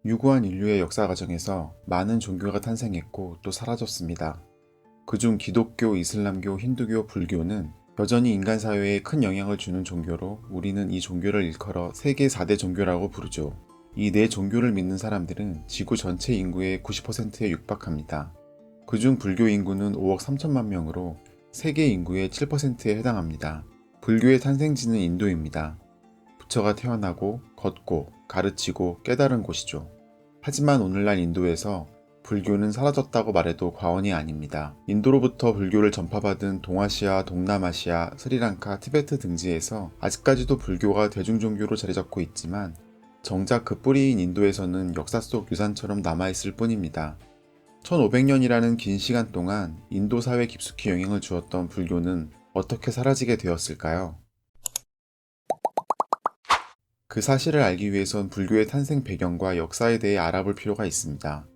유구한 인류의 역사 과정에서 많은 종교가 탄생했고 또 사라졌습니다. 그중 기독교, 이슬람교, 힌두교, 불교는 여전히 인간 사회에 큰 영향을 주는 종교로 우리는 이 종교를 일컬어 세계 4대 종교라고 부르죠. 이 네 종교를 믿는 사람들은 지구 전체 인구의 90%에 육박합니다. 그중 불교 인구는 5억 3천만 명으로 세계 인구의 7%에 해당합니다. 불교의 탄생지는 인도입니다. 부처가 태어나고 걷고 가르치고 깨달은 곳이죠. 하지만 오늘날 인도에서 불교는 사라졌다고 말해도 과언이 아닙니다. 인도로부터 불교를 전파받은 동아시아, 동남아시아, 스리랑카, 티베트 등지에서 아직까지도 불교가 대중종교로 자리잡고 있지만 정작 그 뿌리인 인도에서는 역사 속 유산처럼 남아있을 뿐입니다. 1500년이라는 긴 시간 동안 인도 사회에 깊숙이 영향을 주었던 불교는 어떻게 사라지게 되었을까요? 그 사실을 알기 위해선 불교의 탄생 배경과 역사에 대해 알아볼 필요가 있습니다.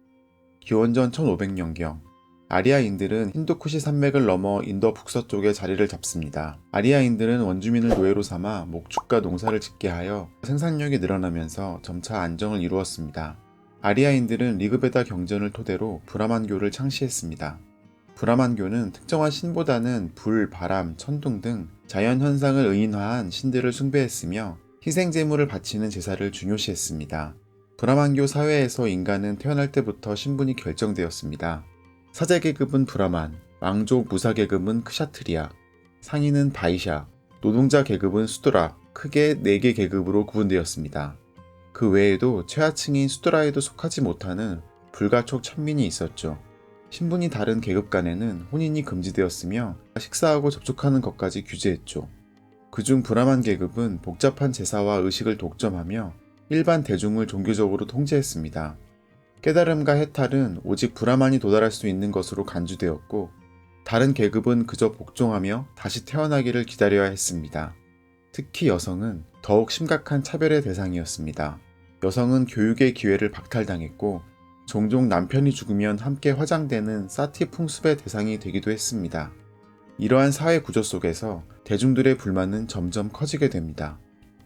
기원전 1500년경, 아리아인들은 힌두쿠시 산맥을 넘어 인도 북서쪽에 자리를 잡습니다. 아리아인들은 원주민을 노예로 삼아 목축과 농사를 짓게 하여 생산력이 늘어나면서 점차 안정을 이루었습니다. 아리아인들은 리그베다 경전을 토대로 브라만교를 창시했습니다. 브라만교는 특정한 신보다는 불, 바람, 천둥 등 자연 현상을 의인화한 신들을 숭배했으며 희생제물을 바치는 제사를 중요시했습니다. 브라만교 사회에서 인간은 태어날 때부터 신분이 결정되었습니다. 사제계급은 브라만, 왕족 무사계급은 크샤트리아, 상인은 바이샤, 노동자 계급은 수드라, 크게 4개 계급으로 구분되었습니다. 그 외에도 최하층인 수드라에도 속하지 못하는 불가촉 천민이 있었죠. 신분이 다른 계급 간에는 혼인이 금지되었으며 식사하고 접촉하는 것까지 규제했죠. 그중 브라만 계급은 복잡한 제사와 의식을 독점하며 일반 대중을 종교적으로 통제했습니다. 깨달음과 해탈은 오직 브라만이 도달할 수 있는 것으로 간주되었고 다른 계급은 그저 복종하며 다시 태어나기를 기다려야 했습니다. 특히 여성은 더욱 심각한 차별의 대상이었습니다. 여성은 교육의 기회를 박탈당했고 종종 남편이 죽으면 함께 화장되는 사티 풍습의 대상이 되기도 했습니다. 이러한 사회 구조 속에서 대중들의 불만은 점점 커지게 됩니다.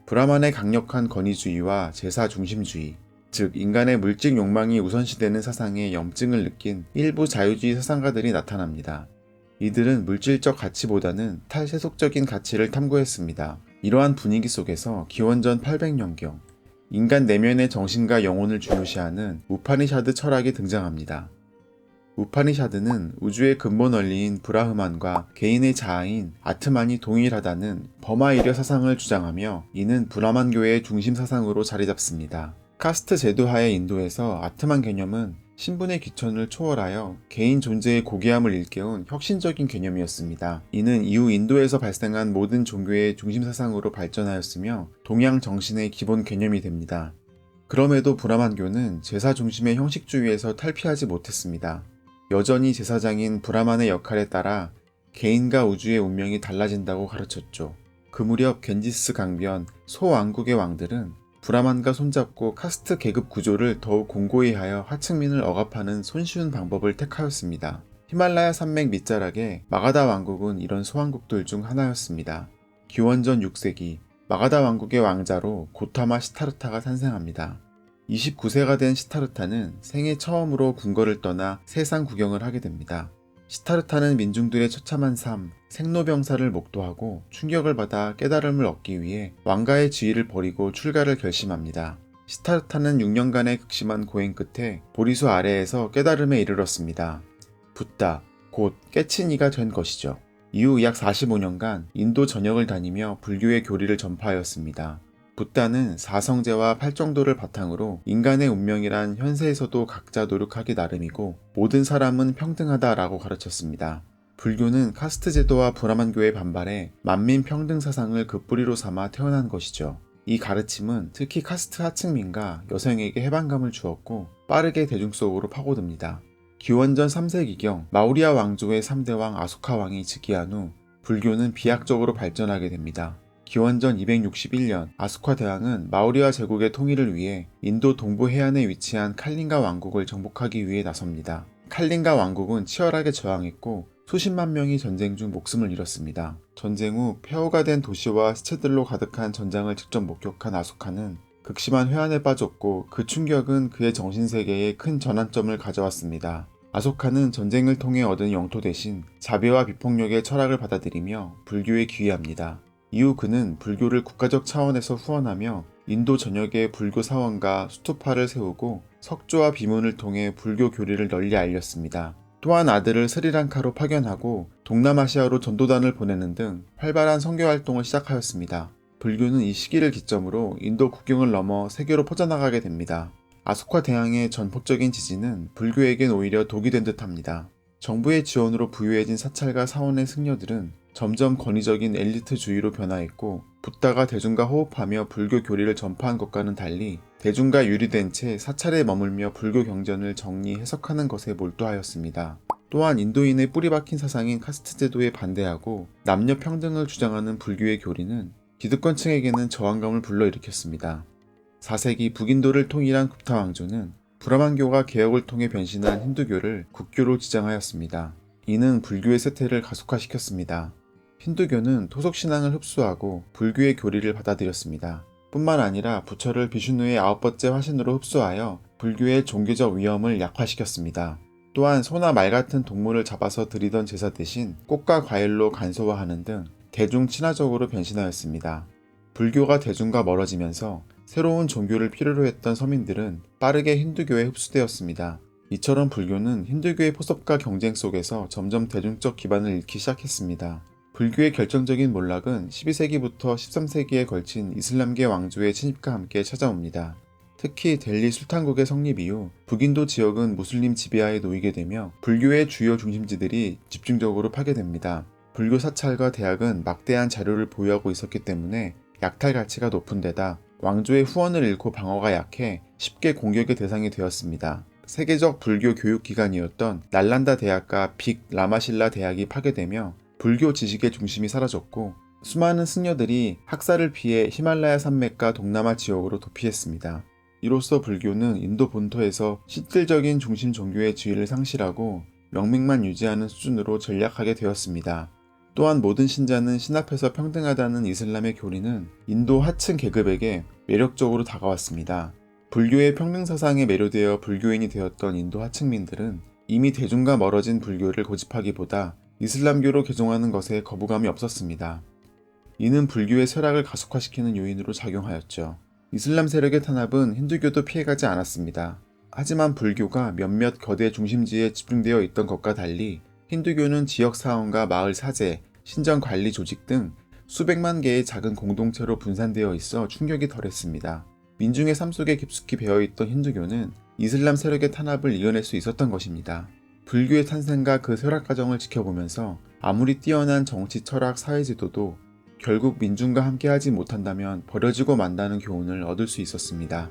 브라만의 강력한 권위주의와 제사 중심주의, 즉 인간의 물질 욕망이 우선시되는 사상에 염증을 느낀 일부 자유주의 사상가들이 나타납니다. 이들은 물질적 가치보다는 탈세속적인 가치를 탐구했습니다. 이러한 분위기 속에서 기원전 800년경 인간 내면의 정신과 영혼을 중요시하는 우파니샤드 철학이 등장합니다. 우파니샤드는 우주의 근본 원리인 브라흐만과 개인의 자아인 아트만이 동일하다는 버마이려 사상을 주장하며 이는 브라만교의 중심 사상으로 자리잡습니다. 카스트 제도하의 인도에서 아트만 개념은 신분의 귀천을 초월하여 개인 존재의 고귀함을 일깨운 혁신적인 개념이었습니다. 이는 이후 인도에서 발생한 모든 종교의 중심 사상으로 발전하였으며 동양 정신의 기본 개념이 됩니다. 그럼에도 브라만교는 제사 중심의 형식주의에서 탈피하지 못했습니다. 여전히 제사장인 브라만의 역할에 따라 개인과 우주의 운명이 달라진다고 가르쳤죠. 그 무렵 겐지스 강변, 소왕국의 왕들은 브라만과 손잡고 카스트 계급 구조를 더욱 공고히 하여 하층민을 억압하는 손쉬운 방법을 택하였습니다. 히말라야 산맥 밑자락의 마가다 왕국은 이런 소왕국들 중 하나였습니다. 기원전 6세기 마가다 왕국의 왕자로 고타마 시타르타가 탄생합니다. 29세가 된 시타르타는 생애 처음으로 궁궐을 떠나 세상 구경을 하게 됩니다. 시타르타는 민중들의 처참한 삶, 생로병사를 목도하고 충격을 받아 깨달음을 얻기 위해 왕가의 지위를 버리고 출가를 결심합니다. 시타르타는 6년간의 극심한 고행 끝에 보리수 아래에서 깨달음에 이르렀습니다. 붓다, 곧 깨친 이가 된 것이죠. 이후 약 45년간 인도 전역을 다니며 불교의 교리를 전파하였습니다. 붓다는 사성제와 팔정도를 바탕으로 인간의 운명이란 현세에서도 각자 노력하기 나름이고 모든 사람은 평등하다라고 가르쳤습니다. 불교는 카스트 제도와 브라만교에 반발해 만민 평등 사상을 그 뿌리로 삼아 태어난 것이죠. 이 가르침은 특히 카스트 하층민과 여성에게 해방감을 주었고 빠르게 대중 속으로 파고듭니다. 기원전 3세기경 마우리아 왕조의 3대 왕 아소카 왕이 즉위한 후 불교는 비약적으로 발전하게 됩니다. 기원전 261년 아소카 대왕은 마우리아 제국의 통일을 위해 인도 동부 해안에 위치한 칼린가 왕국을 정복하기 위해 나섭니다. 칼린가 왕국은 치열하게 저항했고 수십만 명이 전쟁 중 목숨을 잃었습니다. 전쟁 후 폐허가 된 도시와 시체들로 가득한 전장을 직접 목격한 아소카는 극심한 회한에 빠졌고 그 충격은 그의 정신세계에 큰 전환점을 가져왔습니다. 아소카는 전쟁을 통해 얻은 영토 대신 자비와 비폭력의 철학을 받아들이며 불교에 귀의합니다. 이후 그는 불교를 국가적 차원에서 후원하며 인도 전역에 불교 사원과 수투파를 세우고 석조와 비문을 통해 불교 교리를 널리 알렸습니다. 또한 아들을 스리랑카로 파견하고 동남아시아로 전도단을 보내는 등 활발한 선교 활동을 시작하였습니다. 불교는 이 시기를 기점으로 인도 국경을 넘어 세계로 퍼져나가게 됩니다. 아소카 대왕의 전폭적인 지지는 불교에겐 오히려 독이 된 듯합니다. 정부의 지원으로 부유해진 사찰과 사원의 승려들은 점점 권위적인 엘리트주의로 변화했고 붓다가 대중과 호흡하며 불교 교리를 전파한 것과는 달리 대중과 유리된 채 사찰에 머물며 불교 경전을 정리 해석하는 것에 몰두하였습니다. 또한 인도인의 뿌리박힌 사상인 카스트 제도에 반대하고 남녀 평등을 주장하는 불교의 교리는 기득권층에게는 저항감을 불러일으켰습니다. 4세기 북인도를 통일한 굽타 왕조는 브라만교가 개혁을 통해 변신한 힌두교를 국교로 지정하였습니다. 이는 불교의 쇠퇴를 가속화시켰습니다. 힌두교는 토속신앙을 흡수하고 불교의 교리를 받아들였습니다. 뿐만 아니라 부처를 비슈누의 9번째 화신으로 흡수하여 불교의 종교적 위험을 약화시켰습니다. 또한 소나 말 같은 동물을 잡아서 드리던 제사 대신 꽃과 과일로 간소화하는 등 대중 친화적으로 변신하였습니다. 불교가 대중과 멀어지면서 새로운 종교를 필요로 했던 서민들은 빠르게 힌두교에 흡수되었습니다. 이처럼 불교는 힌두교의 포섭과 경쟁 속에서 점점 대중적 기반을 잃기 시작했습니다. 불교의 결정적인 몰락은 12세기부터 13세기에 걸친 이슬람계 왕조의 침입과 함께 찾아옵니다. 특히 델리 술탄국의 성립 이후 북인도 지역은 무슬림 지배하에 놓이게 되며 불교의 주요 중심지들이 집중적으로 파괴됩니다. 불교 사찰과 대학은 막대한 자료를 보유하고 있었기 때문에 약탈 가치가 높은 데다 왕조의 후원을 잃고 방어가 약해 쉽게 공격의 대상이 되었습니다. 세계적 불교 교육기관이었던 날란다 대학과 빅 라마실라 대학이 파괴되며 불교 지식의 중심이 사라졌고 수많은 승려들이 학살을 피해 히말라야 산맥과 동남아 지역으로 도피했습니다. 이로써 불교는 인도 본토에서 실질적인 중심 종교의 지위를 상실하고 명맥만 유지하는 수준으로 전락하게 되었습니다. 또한 모든 신자는 신 앞에서 평등하다는 이슬람의 교리는 인도 하층 계급에게 매력적으로 다가왔습니다. 불교의 평등사상에 매료되어 불교인이 되었던 인도 하층민들은 이미 대중과 멀어진 불교를 고집하기보다 이슬람교로 개종하는 것에 거부감이 없었습니다. 이는 불교의 쇠락을 가속화시키는 요인으로 작용하였죠. 이슬람 세력의 탄압은 힌두교도 피해가지 않았습니다. 하지만 불교가 몇몇 거대 중심지에 집중되어 있던 것과 달리 힌두교는 지역 사원과 마을 사제, 신전 관리 조직 등 수백만 개의 작은 공동체로 분산되어 있어 충격이 덜했습니다. 민중의 삶 속에 깊숙이 배어있던 힌두교는 이슬람 세력의 탄압을 이겨낼 수 있었던 것입니다. 불교의 탄생과 그 쇠락 과정을 지켜보면서 아무리 뛰어난 정치, 철학, 사회지도도 결국 민중과 함께하지 못한다면 버려지고 만다는 교훈을 얻을 수 있었습니다.